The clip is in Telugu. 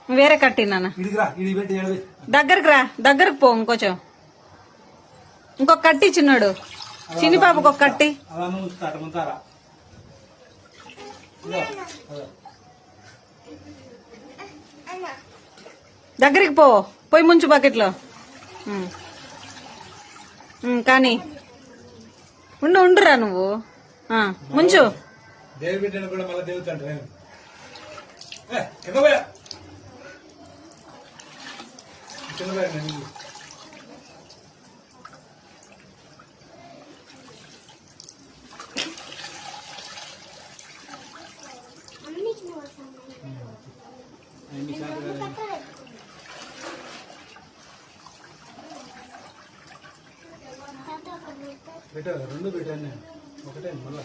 వేరే కట్టి నాన్న దగ్గరకు రా, దగ్గరకు పో. ఇంకొక కట్టి చిన్నాడు, చిన్ని పాపకు ఒక కట్టి. దగ్గరికి పోయి ముంచు బకెట్లో. కానీ ఉండురా నువ్వు, ముంచు. రెండు పెట్టాను, ఒకటే మళ్ళా